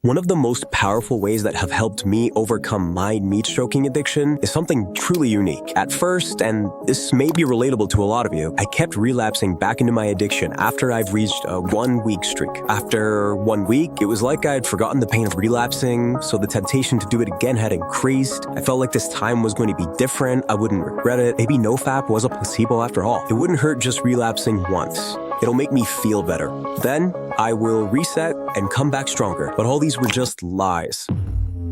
One of the most powerful ways that have helped me overcome my meat stroking addiction is something truly unique. At first, and this may be relatable to a lot of you, I kept relapsing back into my addiction after I've reached a 1-week streak. After 1 week, it was like I'd forgotten the pain of relapsing, so the temptation to do it again had increased. I felt like this time was going to be different, I wouldn't regret it. Maybe NoFap was a placebo after all. It wouldn't hurt just relapsing once. It'll make me feel better. Then I will reset and come back stronger. But all these were just lies.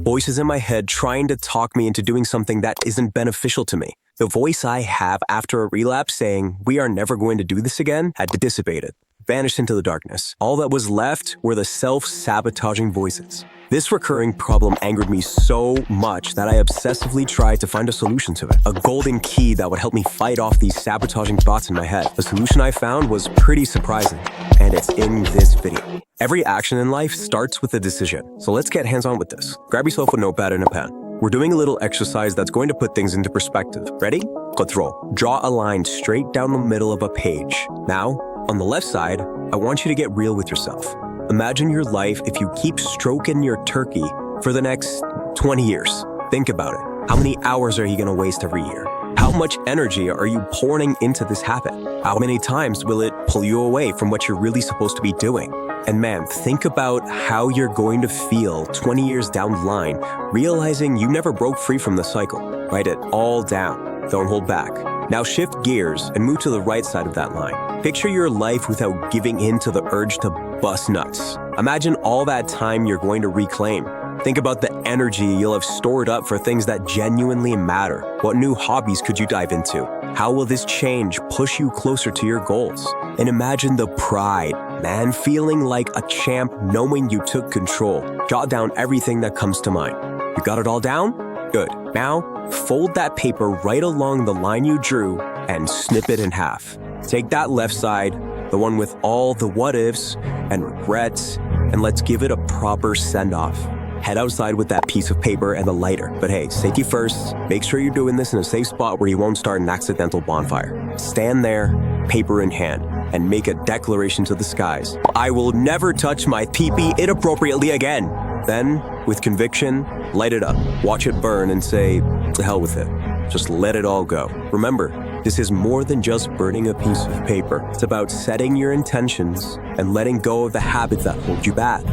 Voices in my head trying to talk me into doing something that isn't beneficial to me. The voice I have after a relapse saying, "We are never going to do this again," had dissipated, vanished into the darkness. All that was left were the self-sabotaging voices. This recurring problem angered me so much that I obsessively tried to find a solution to it. A golden key that would help me fight off these sabotaging thoughts in my head. The solution I found was pretty surprising, and it's in this video. Every action in life starts with a decision, so let's get hands-on with this. Grab yourself a notepad and a pen. We're doing a little exercise that's going to put things into perspective. Ready? Let's roll. Draw a line straight down the middle of a page. Now, on the left side, I want you to get real with yourself. Imagine your life if you keep stroking your turkey for the next 20 years. Think about it. How many hours are you going to waste every year? How much energy are you pouring into this habit? How many times will it pull you away from what you're really supposed to be doing? And man, think about how you're going to feel 20 years down the line, realizing you never broke free from the cycle. Write it all down. Don't hold back. Now shift gears and move to the right side of that line. Picture your life without giving in to the urge to bust nuts. Imagine all that time you're going to reclaim. Think about the energy you'll have stored up for things that genuinely matter. What new hobbies could you dive into? How will this change push you closer to your goals? And imagine the pride, man, feeling like a champ knowing you took control. Jot down everything that comes to mind. You got it all down? Good. Now, fold that paper right along the line you drew and snip it in half. Take that left side, the one with all the what-ifs and regrets, and let's give it a proper send-off. Head outside with that piece of paper and the lighter. But hey, safety first. Make sure you're doing this in a safe spot where you won't start an accidental bonfire. Stand there, paper in hand, and make a declaration to the skies. I will never touch my pee-pee inappropriately again. Then, with conviction, light it up. Watch it burn and say, to hell with it. Just let it all go. Remember, this is more than just burning a piece of paper. It's about setting your intentions and letting go of the habits that hold you back.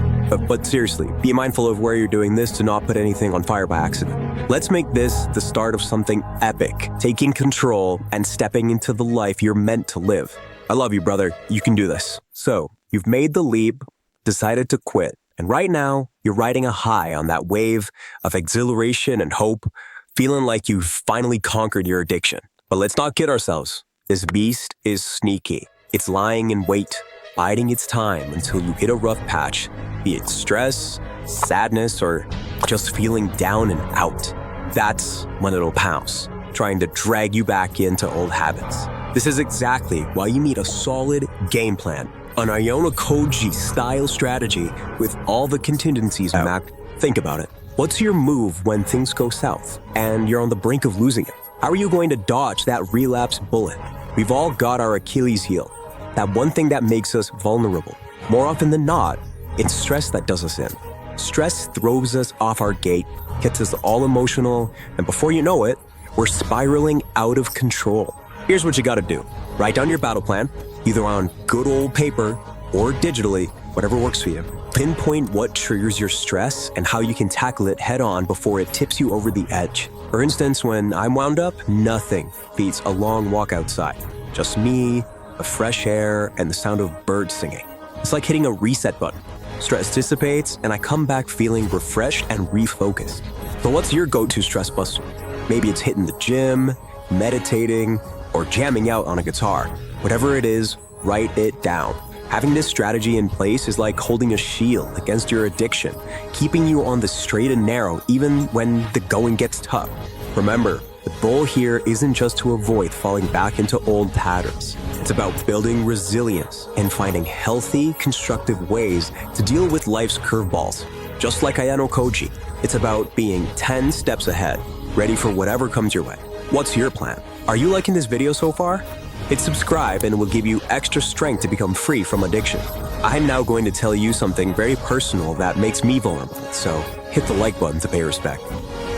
But seriously, be mindful of where you're doing this to not put anything on fire by accident. Let's make this the start of something epic, taking control and stepping into the life you're meant to live. I love you, brother. You can do this. So, you've made the leap, decided to quit, and right now, you're riding a high on that wave of exhilaration and hope, feeling like you've finally conquered your addiction. But let's not kid ourselves. This beast is sneaky. It's lying in wait, biding its time until you hit a rough patch, be it stress, sadness, or just feeling down and out. That's when it'll pounce, trying to drag you back into old habits. This is exactly why you need a solid game plan, an Iona Koji style strategy with all the contingencies mapped. Think about it. What's your move when things go south and you're on the brink of losing it? How are you going to dodge that relapse bullet? We've all got our Achilles heel, that one thing that makes us vulnerable. More often than not, it's stress that does us in. Stress throws us off our gate, gets us all emotional, and before you know it, we're spiraling out of control. Here's what you gotta do. Write down your battle plan, either on good old paper or digitally, whatever works for you. Pinpoint what triggers your stress and how you can tackle it head on before it tips you over the edge. For instance, when I'm wound up, nothing beats a long walk outside. Just me, the fresh air, and the sound of birds singing. It's like hitting a reset button. Stress dissipates, and I come back feeling refreshed and refocused. So what's your go-to stress buster? Maybe it's hitting the gym, meditating, or jamming out on a guitar. Whatever it is, write it down. Having this strategy in place is like holding a shield against your addiction, keeping you on the straight and narrow even when the going gets tough. Remember, the goal here isn't just to avoid falling back into old patterns. It's about building resilience and finding healthy, constructive ways to deal with life's curveballs. Just like Iona Koji, it's about being 10 steps ahead, ready for whatever comes your way. What's your plan? Are you liking this video so far? Hit subscribe and it will give you extra strength to become free from addiction. I'm now going to tell you something very personal that makes me vulnerable, so hit the like button to pay respect.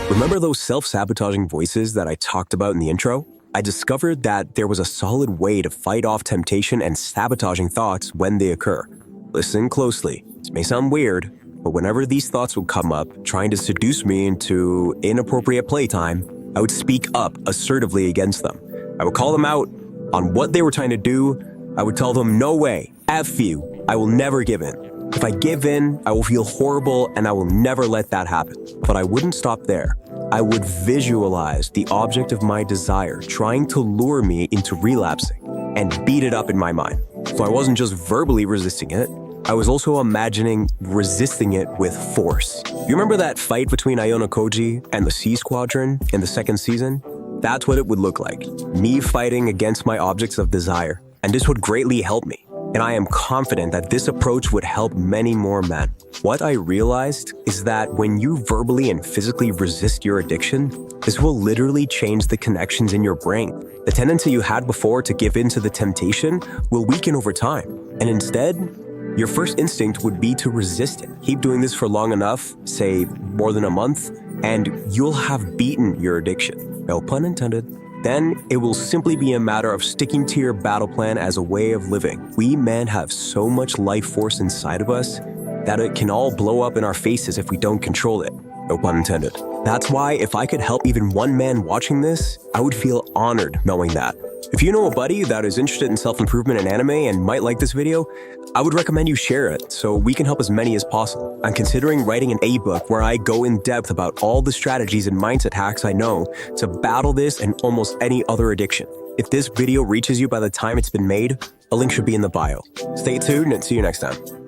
Remember those self-sabotaging voices that I talked about in the intro? I discovered that there was a solid way to fight off temptation and sabotaging thoughts when they occur. Listen closely. This may sound weird, but whenever these thoughts would come up, trying to seduce me into inappropriate playtime, I would speak up assertively against them. I would call them out on what they were trying to do. I would tell them, no way, F you, I will never give in. If I give in, I will feel horrible and I will never let that happen. But I wouldn't stop there. I would visualize the object of my desire trying to lure me into relapsing and beat it up in my mind. So I wasn't just verbally resisting it, I was also imagining resisting it with force. You remember that fight between Iona Koji and the C Squadron in the second season? That's what it would look like. Me fighting against my objects of desire. And this would greatly help me. And I am confident that this approach would help many more men. What I realized is that when you verbally and physically resist your addiction, this will literally change the connections in your brain. The tendency you had before to give in to the temptation will weaken over time. And instead, your first instinct would be to resist it. Keep doing this for long enough, say more than a month, and you'll have beaten your addiction. No pun intended. Then it will simply be a matter of sticking to your battle plan as a way of living. We men have so much life force inside of us that it can all blow up in our faces if we don't control it. No pun intended. That's why if I could help even one man watching this, I would feel honored knowing that. If you know a buddy that is interested in self-improvement and anime and might like this video, I would recommend you share it so we can help as many as possible. I'm considering writing an ebook where I go in depth about all the strategies and mindset hacks I know to battle this and almost any other addiction. If this video reaches you by the time it's been made, a link should be in the bio. Stay tuned and see you next time.